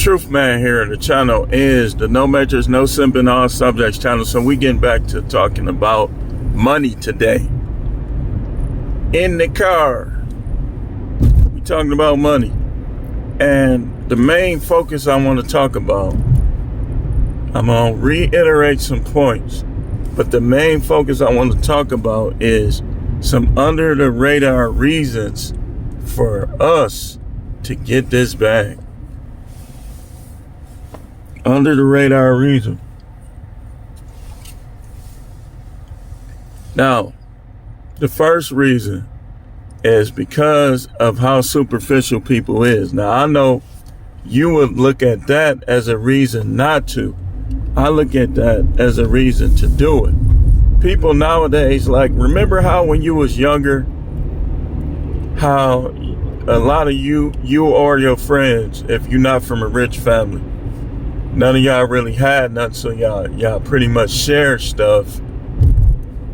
Truth Man here. The channel is the No Majors, No Simping, All Subjects channel. So we getting back to talking about money today. In the car, we talking about money. And the main focus I want to talk about, I'm going to reiterate some points, but the main focus I want to talk about is some under the radar reasons for us to get this bag. Under the radar reason. Now, the first reason is because of how superficial people is. Now, I know you would look at that as a reason not to. I look at that as a reason to do it. People nowadays, like, remember how when you was younger, how a lot of you or your friends, if you're not from a rich family, none of y'all really had nothing, so y'all pretty much shared stuff,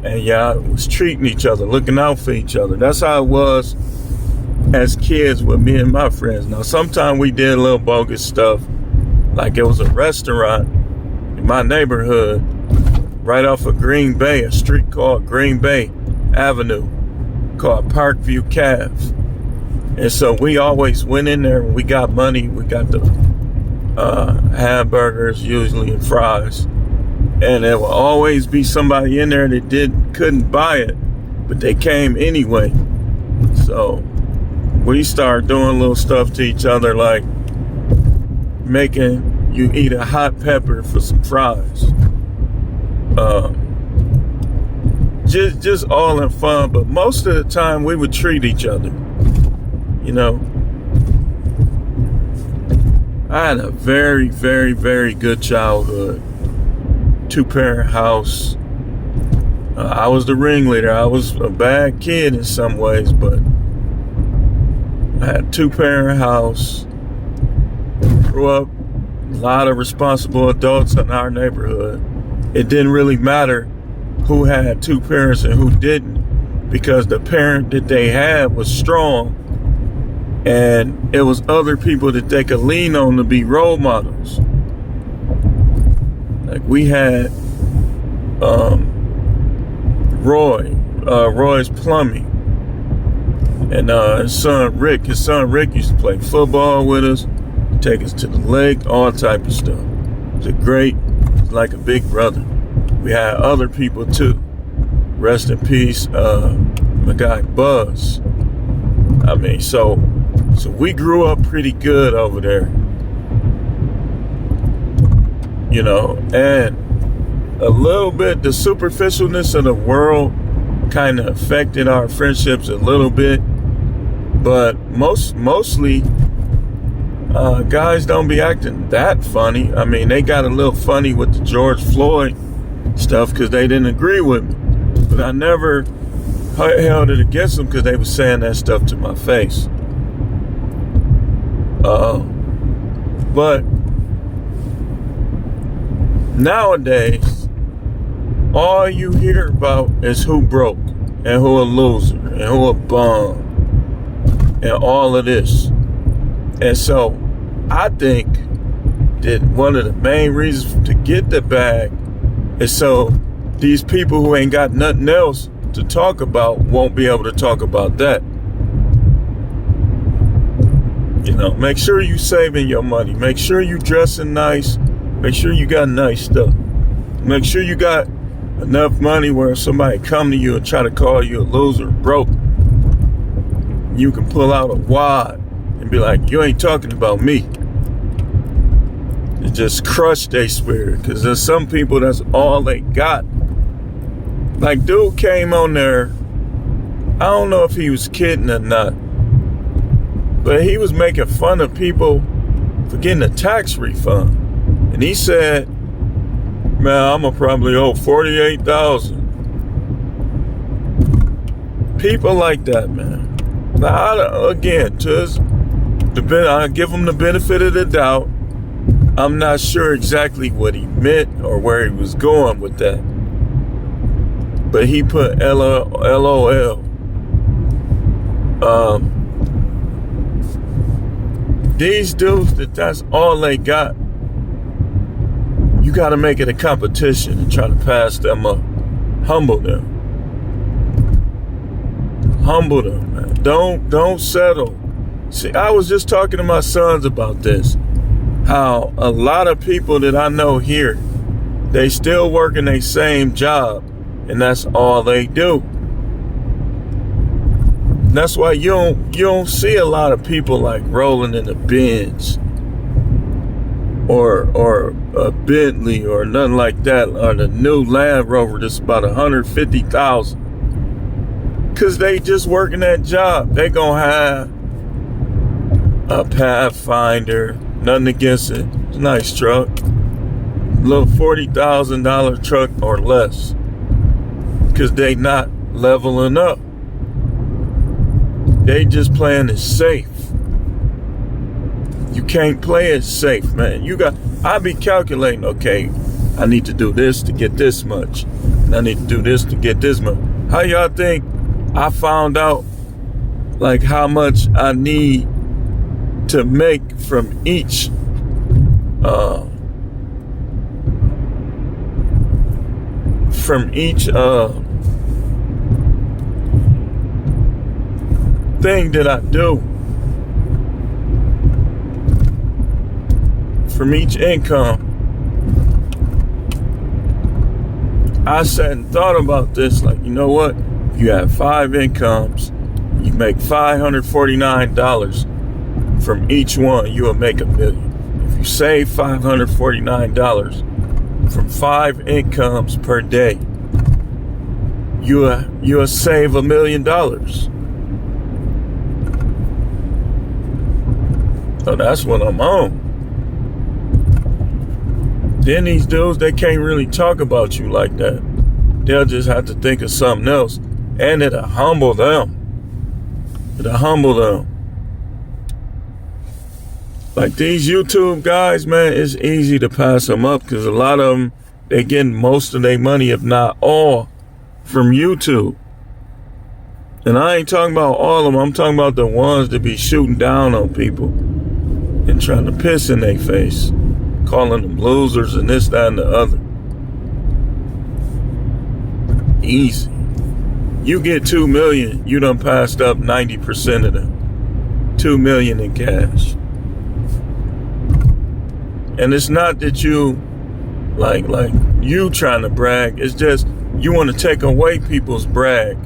and y'all was treating each other, looking out for each other. That's how it was as kids with me and my friends. Now, sometimes we did a little bogus stuff, like it was a restaurant in my neighborhood, right off of Green Bay, a street called Green Bay Avenue, called Parkview Cave. And so we always went in there when we got money. We got the hamburgers usually and fries. And there will always be somebody in there that couldn't buy it, but they came anyway. So we started doing little stuff to each other, like making you eat a hot pepper for some fries. Just all in fun, but most of the time we would treat each other, you know. I had a very, very, very good childhood. 2-parent house. I was the ringleader. I was a bad kid in some ways, but I had a 2-parent house. Grew up a lot of responsible adults in our neighborhood. It didn't really matter who had 2 parents and who didn't, because the parent that they had was strong, and it was other people that they could lean on to be role models. Like we had Roy's Plumbing, and his son Rick used to play football with us, take us to the lake, all type of stuff. It's like a big brother. We had other people too. Rest in peace, my guy Buzz. I mean, so we grew up pretty good over there, you know. And a little bit, the superficialness of the world kind of affected our friendships a little bit, but mostly guys don't be acting that funny. I mean, they got a little funny with the George Floyd stuff because they didn't agree with me, but I never held it against them because they were saying that stuff to my face. But nowadays, all you hear about is who broke and who a loser and who a bum and all of this. And so I think that one of the main reasons to get the bag is so these people who ain't got nothing else to talk about won't be able to talk about that. You know, make sure you saving your money. Make sure you dressing nice. Make sure you got nice stuff. Make sure you got enough money where if somebody come to you and try to call you a loser, broke, you can pull out a wad and be like, you ain't talking about me. It just crush their spirit, because there's some people that's all they got. Like, dude came on there, I don't know if he was kidding or not, but he was making fun of people for getting a tax refund. And he said, man, I'm gonna probably owe $48,000. People like that, man. Now, again, I give him the benefit of the doubt. I'm not sure exactly what he meant or where he was going with that. But he put LOL. These dudes, that's all they got. You got to make it a competition and try to pass them up. Humble them. Humble them, man. Don't settle. See, I was just talking to my sons about this. How a lot of people that I know here, they still working their same job, and that's all they do. That's why you don't see a lot of people like rolling in a Benz or a Bentley or nothing like that, or the new Land Rover that's about $150,000. Cause they just working that job. They gonna have a Pathfinder, nothing against it. It's a nice truck. Little $40,000 truck or less. Cause they not leveling up. They just playing it safe. You can't play it safe, man. I be calculating, okay, I need to do this to get this much. And I need to do this to get this much. How y'all think I found out like how much I need to make from each thing that I do, from each income? I sat and thought about this, like, you know what? If you have 5 incomes, you make $549 from each one, you will make $1 million. If you save $549 from 5 incomes per day, you'll save $1 million. So that's what I'm on. Then these dudes, they can't really talk about you like that. They'll just have to think of something else. And it'll humble them. It'll humble them. Like these YouTube guys, man, it's easy to pass them up because a lot of them, they getting most of their money, if not all, from YouTube. And I ain't talking about all of them. I'm talking about the ones that be shooting down on people and trying to piss in their face, calling them losers and this, that, and the other. Easy. You get $2 million, you done passed up 90% of them. $2 million in cash. And it's not that you like you trying to brag. It's just you want to take away people's brag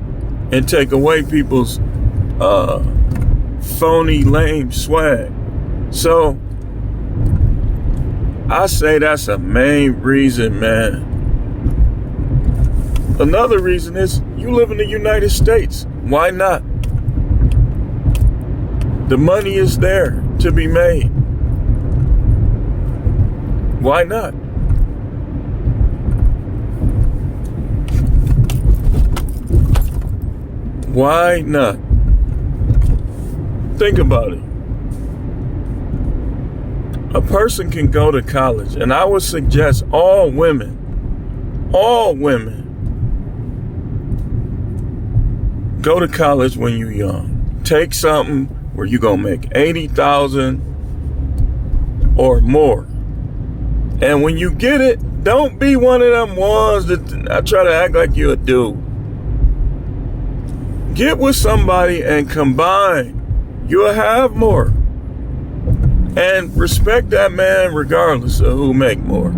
and take away people's phony, lame swag. So I say that's a main reason, man. Another reason is you live in the United States. Why not? The money is there to be made. Why not? Why not? Think about it. A person can go to college, and I would suggest all women, go to college when you're young. Take something where you're going to make $80,000 or more. And when you get it, don't be one of them ones that I try to act like you're a dude. Get with somebody and combine. You'll have more. And respect that man regardless of who make more.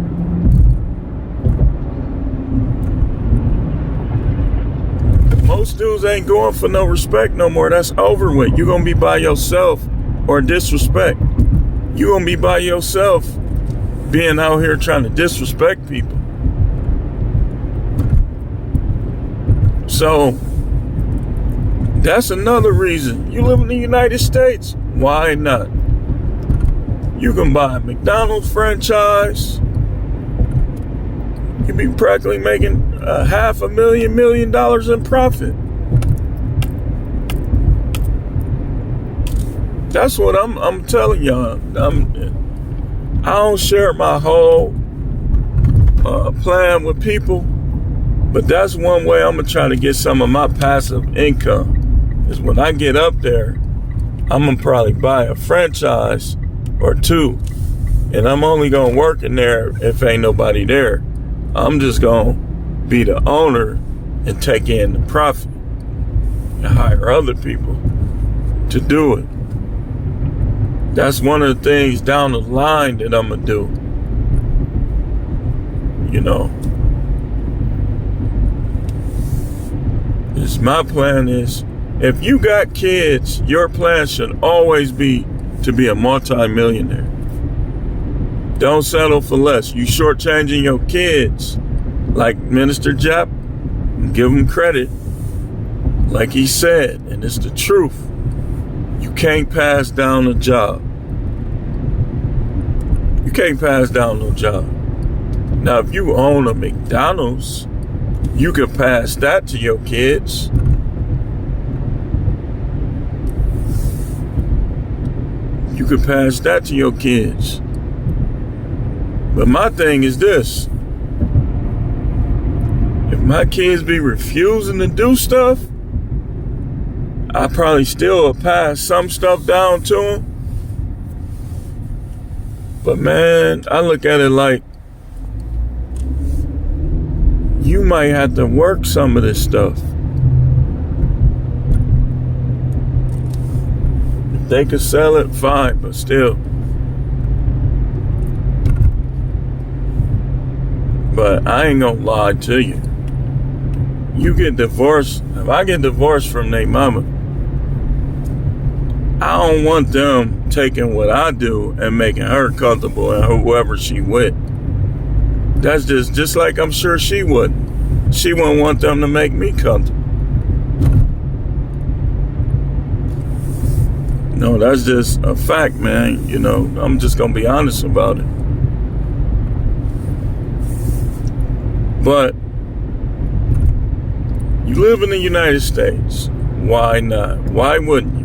Most dudes ain't going for no respect no more. That's over with. You're going to be by yourself or disrespect. You're going to be by yourself being out here trying to disrespect people. So that's another reason. You live in the United States. Why not? You can buy a McDonald's franchise. You be practically making $500,000 $1 million in profit. That's what I'm telling y'all. I don't share my whole plan with people, but that's one way I'm gonna try to get some of my passive income. Is when I get up there, I'm gonna probably buy a franchise or 2. And I'm only gonna work in there if ain't nobody there. I'm just gonna be the owner and take in the profit and hire other people to do it. That's one of the things down the line that I'm gonna do. You know, my plan is, if you got kids, your plan should always be to be a multi-millionaire. Don't settle for less. You shortchanging your kids, like Minister Jap, give him credit. Like he said, and it's the truth, you can't pass down a job. You can't pass down no job. Now, if you own a McDonald's, you can pass that to your kids. You can pass that to your kids. But my thing is this. If my kids be refusing to do stuff, I probably still will pass some stuff down to them. But man, I look at it like, you might have to work some of this stuff. If they could sell it, fine, but still. But I ain't gonna lie to you. You get divorced, if I get divorced from their mama, I don't want them taking what I do and making her comfortable and whoever she with. That's just like I'm sure she wouldn't. She wouldn't want them to make me comfortable. No, that's just a fact, man. You know, I'm just gonna be honest about it. But you live in the United States. Why not? Why wouldn't you?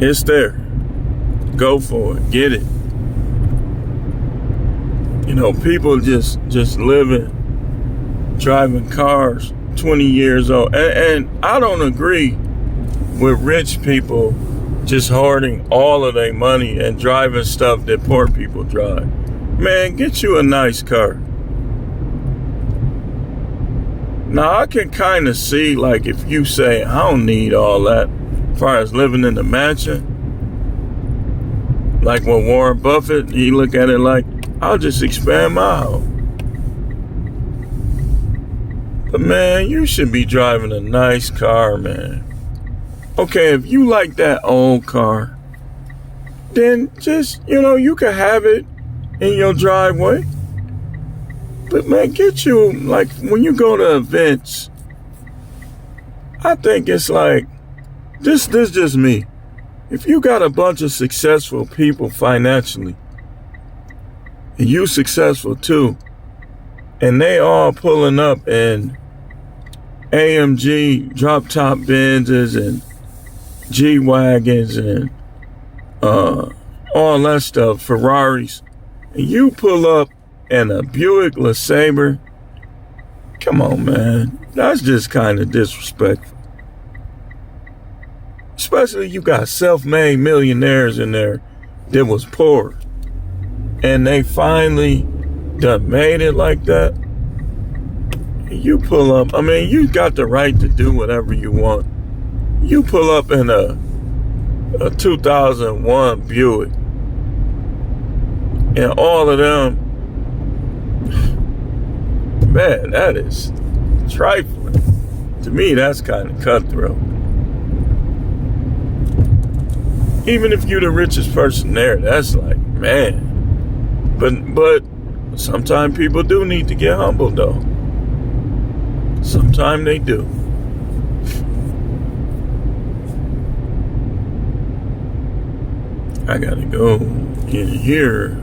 It's there. Go for it. Get it. You know, people just living, driving cars 20 years old. And I don't agree with rich people just hoarding all of their money and driving stuff that poor people drive. Man, get you a nice car. Now, I can kind of see, like, if you say, I don't need all that, as far as living in the mansion. Like when Warren Buffett, he look at it like, I'll just expand my house. But man, you should be driving a nice car, man. Okay, if you like that old car, then just, you know, you can have it in your driveway. But man, get you, like, when you go to events, I think it's like, this just me. If you got a bunch of successful people financially, and you successful too, and they all pulling up in AMG drop top Benzes and G-Wagons and all that stuff, Ferraris, and you pull up in a Buick LeSabre, come on, man. That's just kind of disrespectful. Especially you got self-made millionaires in there that was poor. And they finally done made it like that. You pull up, I mean, you got the right to do whatever you want. You pull up in a 2001 Buick. And all of them, man, that is trifling. To me, that's kind of cutthroat. Even if you're the richest person there, that's like, man. But sometimes people do need to get humbled, though. Sometimes they do. I gotta go in here.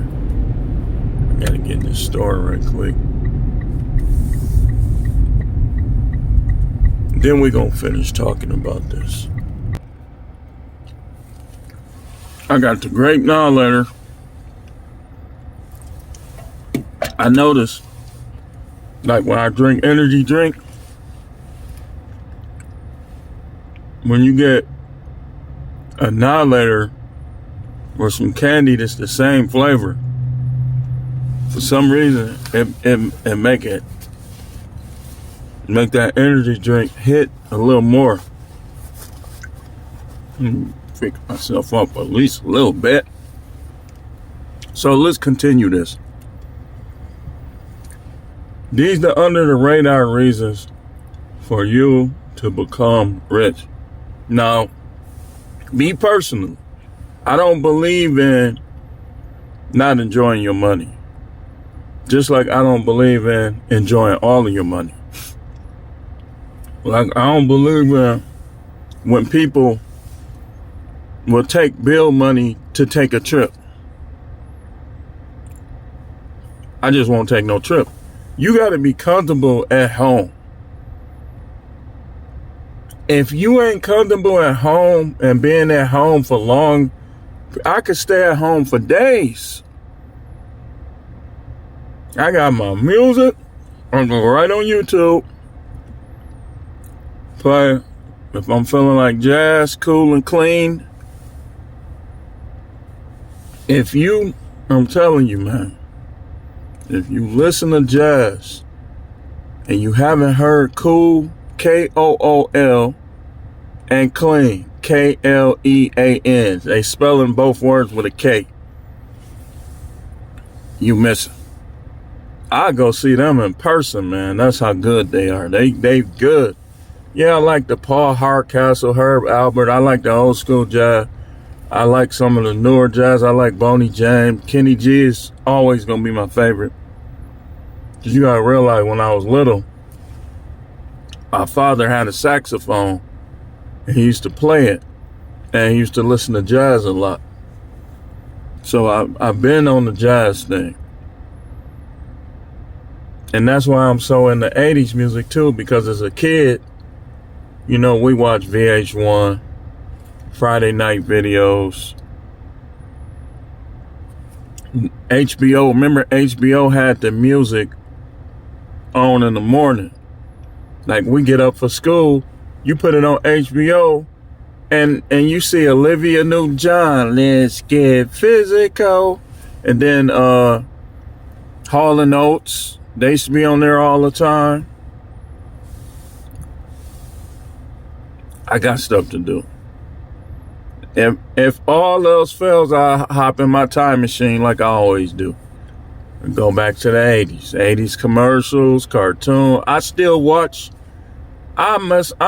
I gotta get in this store right quick. Then we're gonna finish talking about this. I got the grape now letter. I noticed, like when I drink energy drink, when you get Annihilator or some candy that's the same flavor, for some reason it make that energy drink hit a little more. Pick myself up at least a little bit. So let's continue this. These are under the radar reasons for you to become rich. Now, me personally, I don't believe in not enjoying your money. Just like I don't believe in enjoying all of your money. Like I don't believe in when people will take bill money to take a trip. I just won't take no trip. You got to be comfortable at home. If you ain't comfortable at home and being at home for long, I could stay at home for days. I got my music. I'm going right on YouTube. Play if I'm feeling like jazz, cool and clean. I'm telling you, man, if you listen to jazz and you haven't heard cool, Kool, and clean, Klean, they spelling both words with a K, you missing. I go see them in person, man. That's how good they are. They good. Yeah, I like the Paul Hardcastle, Herb Albert. I like the old school jazz. I like some of the newer jazz. I like Boney James. Kenny G is always going to be my favorite. Because you got to realize when I was little, my father had a saxophone. And he used to play it. And he used to listen to jazz a lot. So I've been on the jazz thing. And that's why I'm so into 80s music too. Because as a kid, we watch VH1. Friday night videos. HBO, remember HBO had the music on in the morning. Like we get up for school, you put it on HBO and you see Olivia Newton-John, let's get physical. And then Hall & Oates, they used to be on there all the time. I got stuff to do. If all else fails, I hop in my time machine like I always do. And go back to the 80s. 80s commercials, cartoon. I still watch. I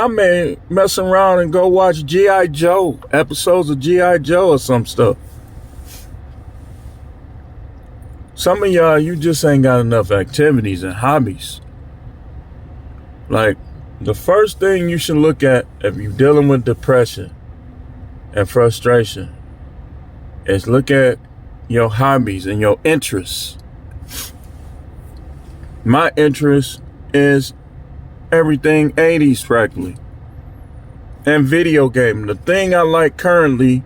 may mess around and go watch G.I. Joe, episodes of G.I. Joe or some stuff. Some of y'all, you just ain't got enough activities and hobbies. Like, the first thing you should look at if you're dealing with depression and frustration is look at your hobbies and your interests. My interest is everything 80s practically. And video gaming. The thing I like currently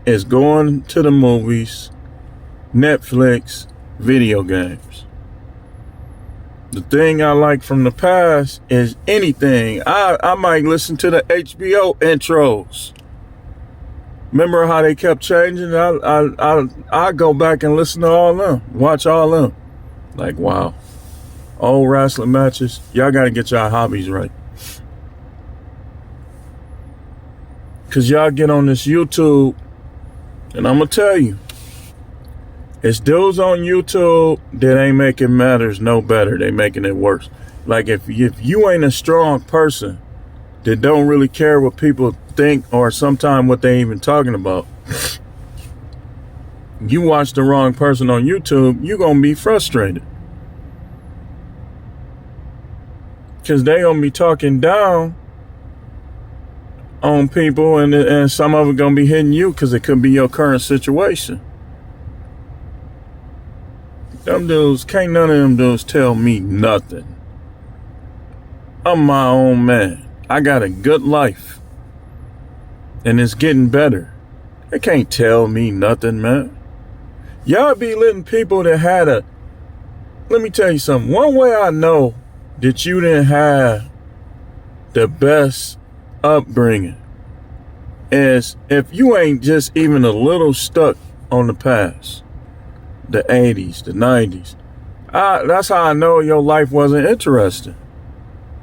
is going to the movies, Netflix, video games. The thing I like from the past is anything. I might listen to the HBO intros. Remember how they kept changing? I go back and listen to all them, watch all them. Like, wow. Old wrestling matches. Y'all got to get y'all hobbies right. Because y'all get on this YouTube, and I'm going to tell you, it's dudes on YouTube that ain't making matters no better. They making it worse. Like, if you ain't a strong person that don't really care what people think or sometimes what they even talking about, you watch the wrong person on YouTube, you're going to be frustrated. Because they going to be talking down on people and some of it going to be hitting you because it could be your current situation. Them dudes, can't none of them dudes tell me nothing. I'm my own man. I got a good life. And it's getting better. They can't tell me nothing, man. Y'all be letting people that had let me tell you something. One way I know that you didn't have the best upbringing is if you ain't just even a little stuck on the past, the 80s, the 90s, that's how I know your life wasn't interesting.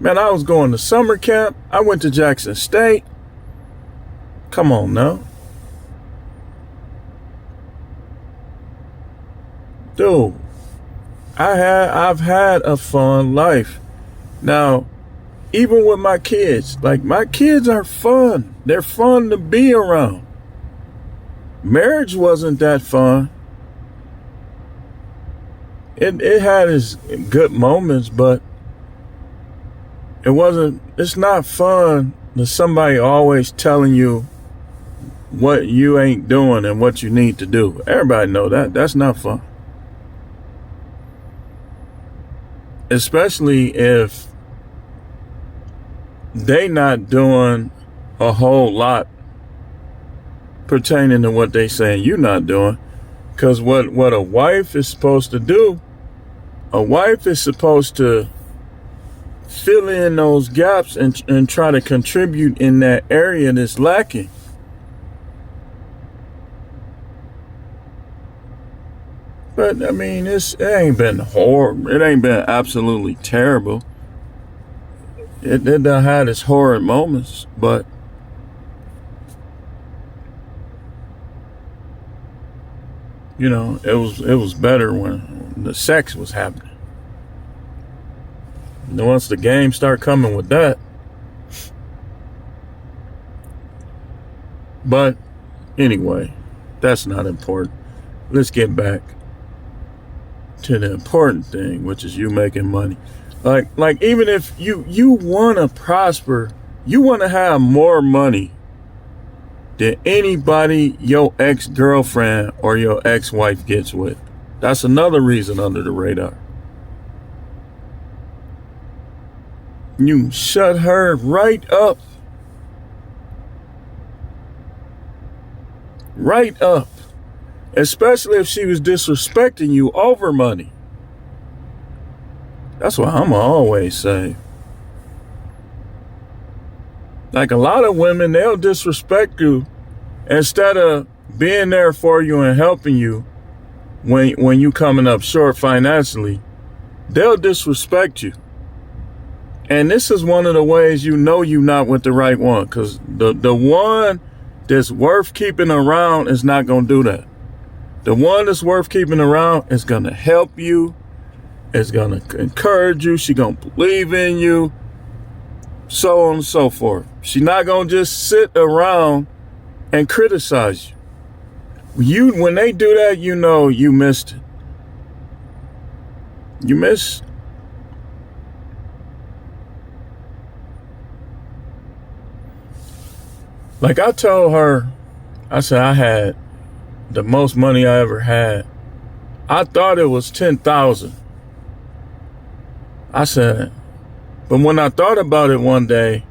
Man, I was going to summer camp. I went to Jackson State. Come on now. Dude, I've had a fun life. Now, even with my kids, like my kids are fun. They're fun to be around. Marriage wasn't that fun. It had its good moments, but it's not fun to somebody always telling you what you ain't doing and what you need to do. Everybody know that. That's not fun. Especially if they not doing a whole lot pertaining to what they saying you not doing. Because what a wife is supposed to do, a wife is supposed to fill in those gaps and try to contribute in that area that's lacking. But I mean, it ain't been horrible. It ain't been absolutely terrible. It done had its horrid moments, but you know, it was better when the sex was happening. And once the games start coming with that. But anyway, that's not important. Let's get back to the important thing, which is you making money. Like even if you want to prosper, you want to have more money than anybody your ex-girlfriend or your ex-wife gets with. That's another reason under the radar. You shut her right up. Right up. Especially if she was disrespecting you over money. That's what I'm always say. Like a lot of women, they'll disrespect you instead of being there for you and helping you when you coming up short financially. They'll disrespect you. And this is one of the ways you know you're not with the right one, because the one that's worth keeping around is not going to do that. The one that's worth keeping around is going to help you. It's going to encourage you. She's going to believe in you. So on and so forth. She's not going to just sit around and criticize you. When they do that, you know you missed it. You missed. Like I told her, I said I had the most money I ever had. I thought it was 10,000. I said, but when I thought about it one day,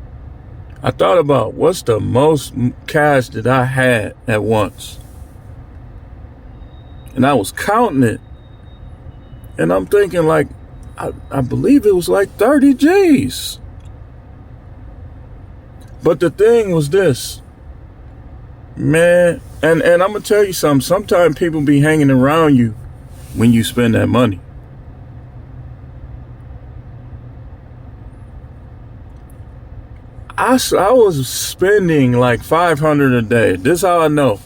I thought about what's the most cash that I had at once. And I was counting it. And I'm thinking like, I believe it was like 30 G's. But the thing was this, man, and I'm going to tell you something. Sometimes people be hanging around you when you spend that money. I was spending like $500 a day. This is how I know.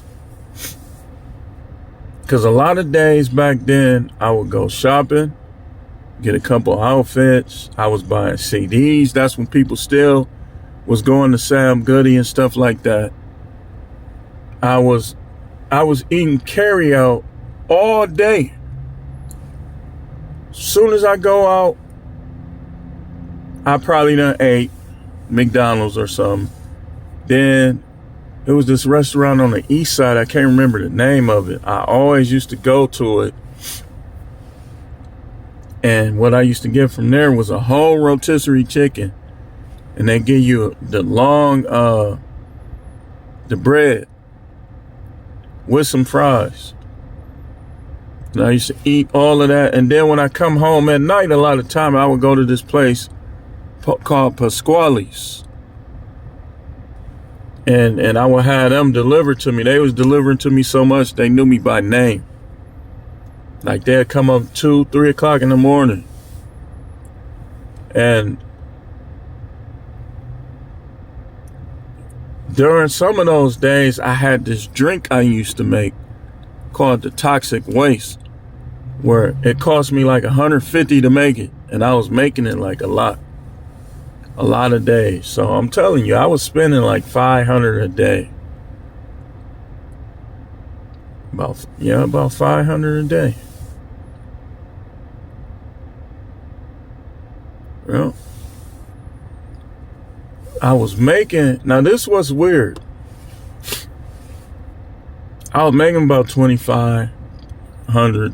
Because a lot of days back then, I would go shopping, get a couple outfits. I was buying CDs. That's when people still was going to Sam Goody and stuff like that. I was eating carry out all day. As soon as I go out, I probably done ate McDonald's or something. Then there was this restaurant on the east side. I can't remember the name of it. I always used to go to it. And what I used to get from there was a whole rotisserie chicken. And they give you the long, the bread with some fries. And I used to eat all of that. And then when I come home at night, a lot of time I would go to this place called Pasquale's. And I would have them deliver to me. They was delivering to me so much they knew me by name. Like they'd come up 2, 3 o'clock in the morning. And during some of those days, I had this drink I used to make called the Toxic Waste, where it cost me like $150 to make it. And I was making it like a lot of days. So I'm telling you, I was spending like $500 a day. About $500 a day. Well, I was making, now this was weird. I was making about $2,500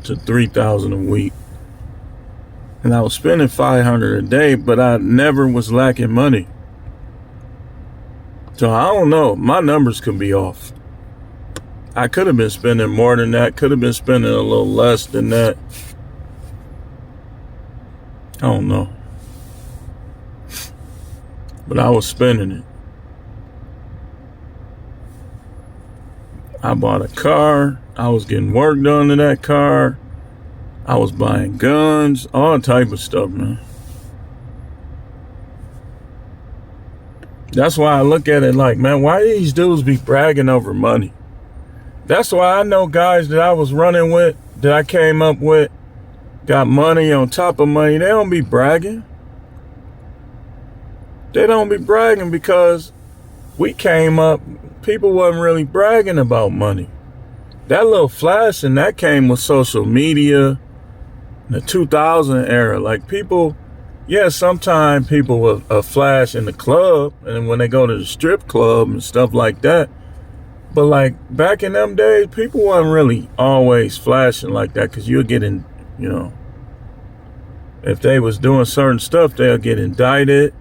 to $3,000 a week. And I was spending $500 a day, but I never was lacking money. So I don't know, my numbers could be off. I could have been spending more than that, could have been spending a little less than that. I don't know. But I was spending it. I bought a car. I was getting work done to that car. I was buying guns, all type of stuff, man. That's why I look at it like, man, why these dudes be bragging over money? That's why I know guys that I was running with, that I came up with, got money on top of money. They don't be bragging. They don't be bragging because we came up, people wasn't really bragging about money. That little flashing, that came with social media, the 2000 era. Like people, yeah, sometimes people will flash in the club and when they go to the strip club and stuff like that. But like back in them days, people wasn't really always flashing like that because you'll get in, you know, if they was doing certain stuff, they'll get indicted.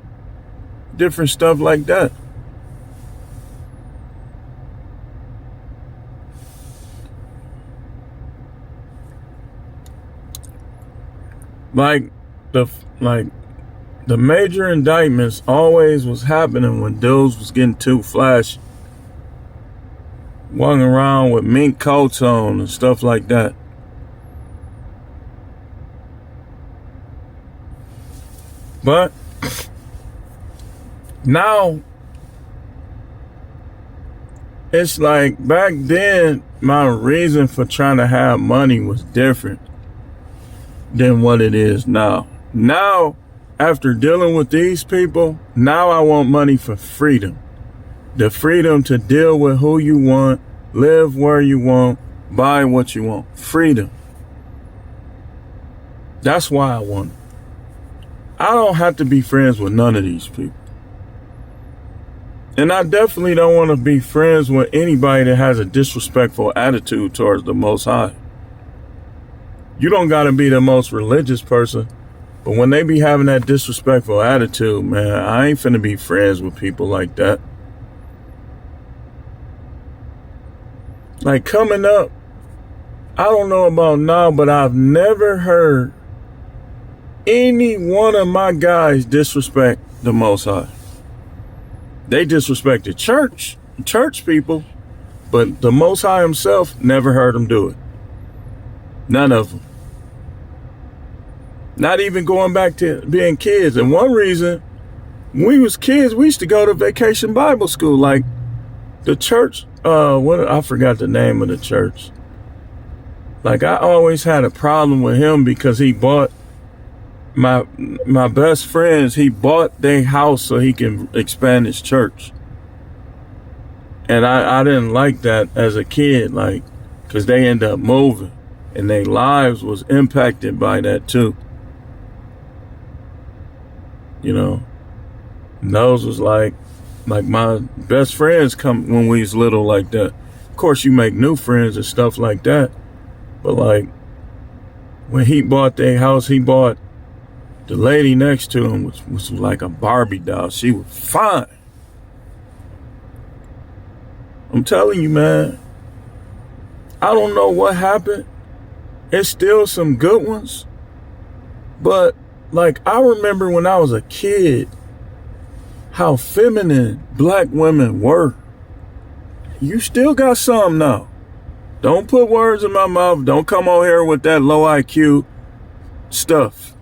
Different stuff like that. Like the major indictments always was happening when dudes was getting too flashy. Walking around with mink coats on and stuff like that. But now, it's like back then, my reason for trying to have money was different than what it is now. Now, after dealing with these people, now I want money for freedom. The freedom to deal with who you want, live where you want, buy what you want. Freedom. That's why I want it. I don't have to be friends with none of these people. And I definitely don't want to be friends with anybody that has a disrespectful attitude towards the Most High. You don't got to be the most religious person, but when they be having that disrespectful attitude, man, I ain't finna be friends with people like that. Like coming up, I don't know about now, but I've never heard any one of my guys disrespect the Most High. They disrespected church people, but the Most High himself, never heard them do it. None of them. Not even going back to being kids. And one reason, when we was kids, we used to go to Vacation Bible School. Like the church, I forgot the name of the church. Like I always had a problem with him because he bought my best friends, he bought their house so he can expand his church. And I didn't like that as a kid, like, because they end up moving and their lives was impacted by that too. You know, and those was like my best friends come when we was little like that. Of course, you make new friends and stuff like that. But like, when he bought their house, he bought the lady next to him was like a Barbie doll. She was fine. I'm telling you, man. I don't know what happened. It's still some good ones. But, like, I remember when I was a kid, how feminine black women were. you still got some now. Don't put words in my mouth. Don't come on here with that low IQ stuff.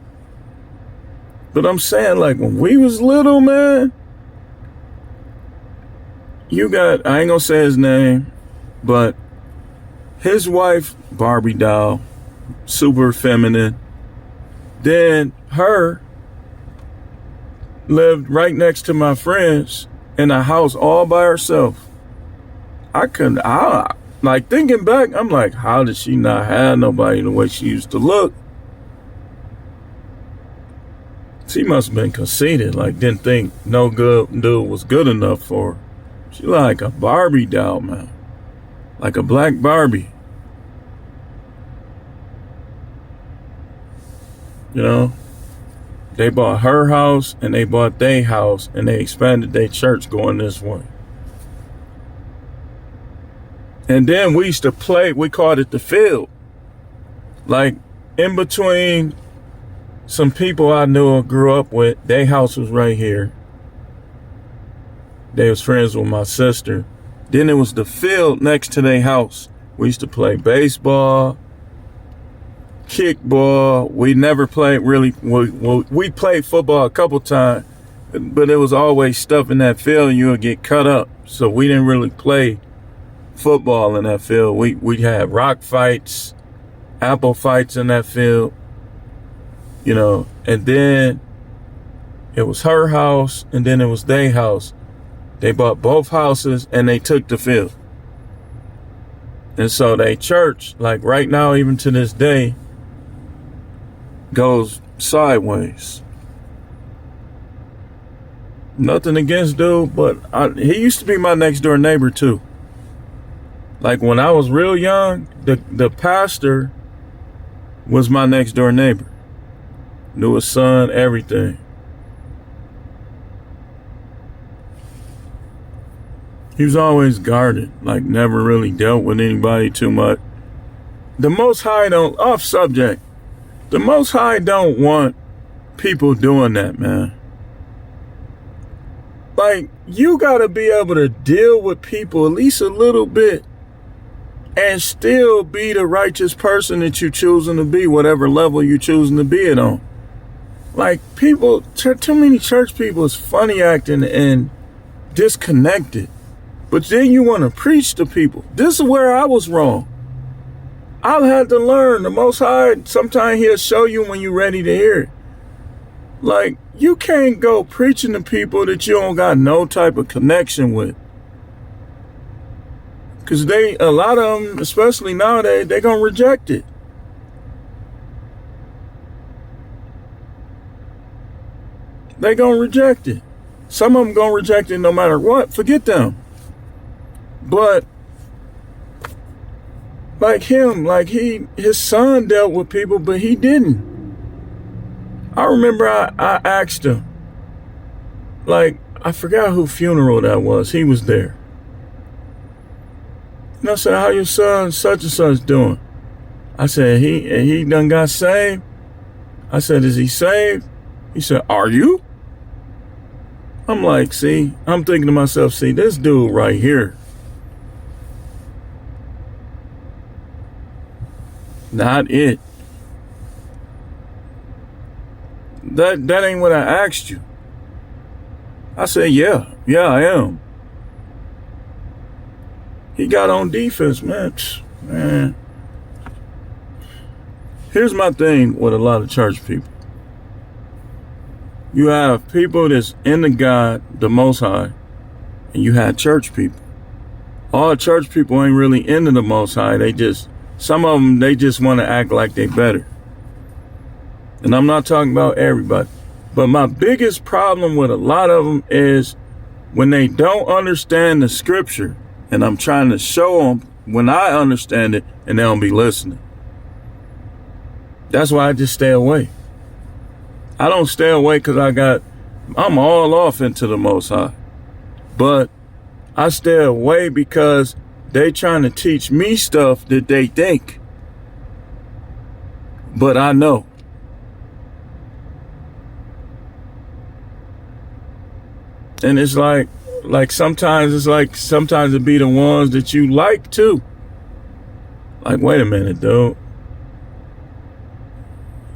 But I'm saying, like, when we was little, man, you got, I ain't gonna say his name, but his wife, Barbie doll, super feminine. Then her lived right next to my friends in a house all by herself. Like, thinking back, I'm like, how did she not have nobody the way she used to look? She must have been conceited, like didn't think no good dude was good enough for her. She like a Barbie doll, man. Like a black Barbie. You know? They bought her house and they bought their house and they expanded their church going this way. And then we used to play, we called it the field. Like in between some people I knew or grew up with, their house was right here. They was friends with my sister. Then it was the field next to their house. We used to play baseball, kickball. We never played really, we played football a couple times, but it was always stuff in that field and you would get cut up. So we didn't really play football in that field. We had rock fights, apple fights in that field. You know, and then it was her house and then it was their house. They bought both houses and they took the field. And so they church, like right now, even to this day, goes sideways. Nothing against dude, but he used to be my next door neighbor too. Like when I was real young, the pastor was my next door neighbor. Knew his son, everything. He was always guarded, like never really dealt with anybody too much. The Most High off subject, the Most High don't want people doing that, man. Like, you gotta be able to deal with people at least a little bit and still be the righteous person that you're choosing to be, whatever level you're choosing to be it on. Like, people, too many church people is funny acting and disconnected. But then you want to preach to people. This is where I was wrong. I've had to learn. The Most High, sometimes he'll show you when you're ready to hear it. Like, you can't go preaching to people that you don't got no type of connection with. Because a lot of them, especially nowadays, they're going to reject it. They gonna reject it. Some of them gonna reject it no matter what. Forget them. But like him, like his son dealt with people, but he didn't. I remember I asked him, like, I forgot who funeral that was. He was there. And I said, how your son such and such doing? I said, he done got saved. I said, is he saved? He said, are you? I'm like, see, I'm thinking to myself, see, this dude right here, not it. That ain't what I asked you. I said, yeah, I am. He got on defense, man. Here's my thing with a lot of church people. You have people that's into God, the Most High, and you have church people. All church people ain't really into the Most High. Some of them, they just want to act like they better. And I'm not talking about everybody. But my biggest problem with a lot of them is when they don't understand the scripture, and I'm trying to show them when I understand it, and they don't be listening. That's why I just stay away. I don't stay away because I'm all off into the Most High. But I stay away because they trying to teach me stuff that they think. But I know. And it's like, like sometimes it be the ones that you like too. Like, wait a minute, dude.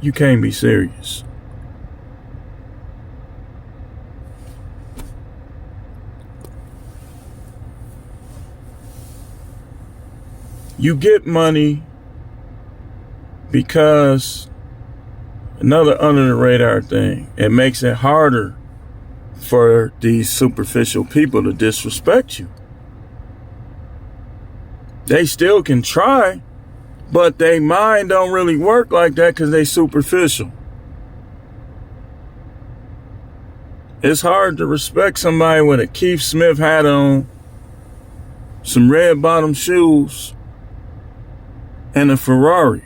You can't be serious. You get money because another under the radar thing, it makes it harder for these superficial people to disrespect you. They still can try, but their mind don't really work like that because they superficial. It's hard to respect somebody with a Keith Smith hat on, some red bottom shoes, and a Ferrari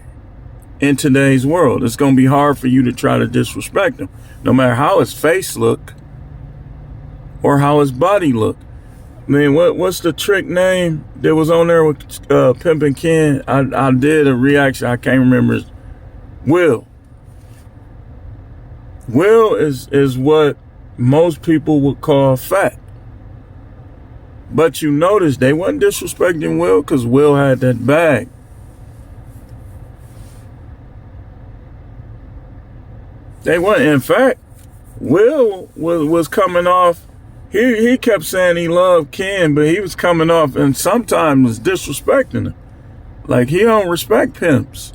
in today's world. It's going to be hard for you to try to disrespect him, no matter how his face look or how his body look. I mean, what's the trick name that was on there with Pimpin' Ken? I did a reaction. I can't remember. Will. Will is what most people would call fat. But you notice they wasn't disrespecting Will because Will had that bag. They weren't. In fact, Will was coming off. He kept saying he loved Ken, but he was coming off and sometimes was disrespecting him. Like, he don't respect pimps.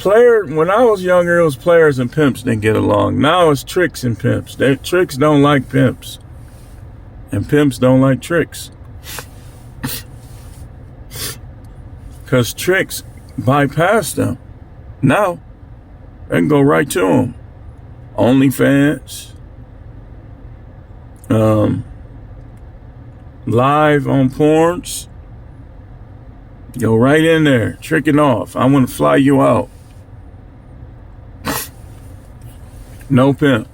When I was younger, it was players and pimps didn't get along. Now it's tricks and pimps. Tricks don't like pimps. And pimps don't like tricks. Because tricks bypass them. Now, they can go right to them. OnlyFans. Live on porns. Go right in there, tricking off. I want to fly you out. No pimp.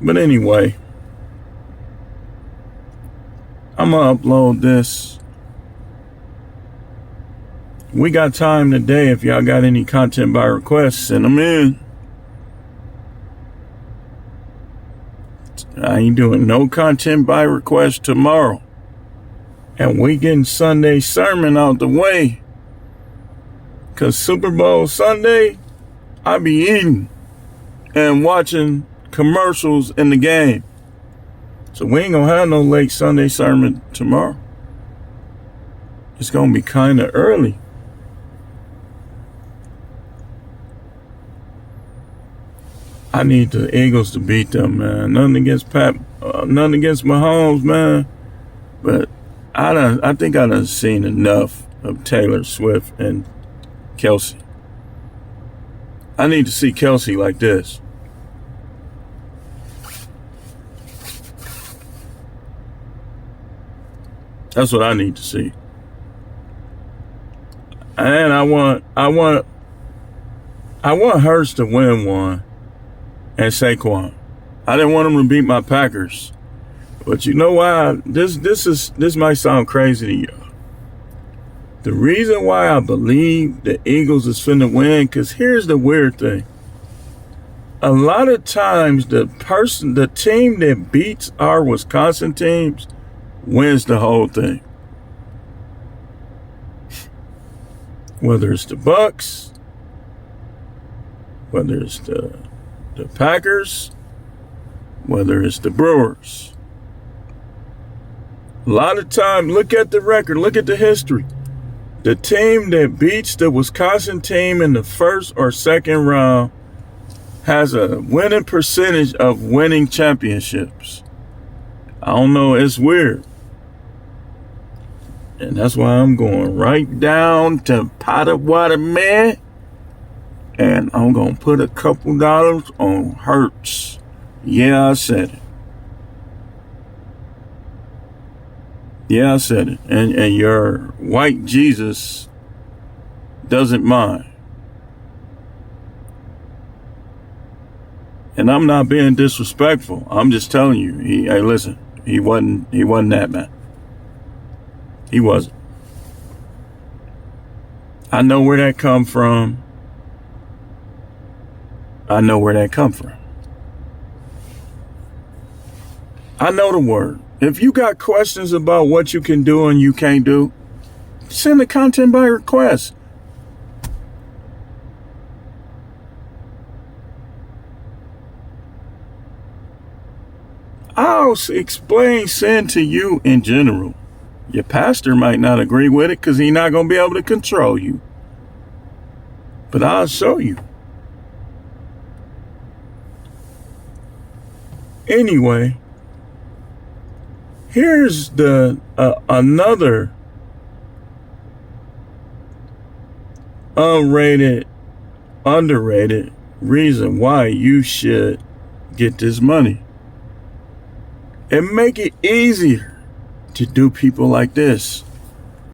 But anyway, I'm going to upload this. We got time today. If y'all got any content by request, send them in. I ain't doing no content by request tomorrow. And we getting Sunday sermon out the way. Because Super Bowl Sunday, I be eating and watching commercials in the game. So we ain't going to have no late Sunday sermon tomorrow. It's going to be kind of early. I need the Eagles to beat them, man. Nothing against Mahomes, man. But I think I done seen enough of Taylor Swift and Kelsey. I need to see Kelsey like this. That's what I need to see. And I want Hurts to win one. And Saquon. I didn't want him to beat my Packers. But you know why? This might sound crazy to you. The reason why I believe the Eagles is finna win, because here's the weird thing. A lot of times the team that beats our Wisconsin teams wins the whole thing. Whether it's the Bucks, whether it's the Packers, whether it's the Brewers. A lot of time, look at the record, look at the history. The team that beats the Wisconsin team in the first or second round has a winning percentage of winning championships. I don't know, it's weird. And that's why I'm going right down to Potawatomi, man. And I'm going to put a couple dollars on Hurts. Yeah, I said it. Yeah, I said it. And your white Jesus doesn't mind. And I'm not being disrespectful. I'm just telling you. Hey, listen. He wasn't that, man. He wasn't. I know where that come from. I know where that come from. I know the word. If you got questions about what you can do and you can't do, send the content by request. I'll explain sin to you in general. Your pastor might not agree with it because he's not going to be able to control you. But I'll show you. Anyway, here's the another underrated reason why you should get this money. And make it easier to do people like this.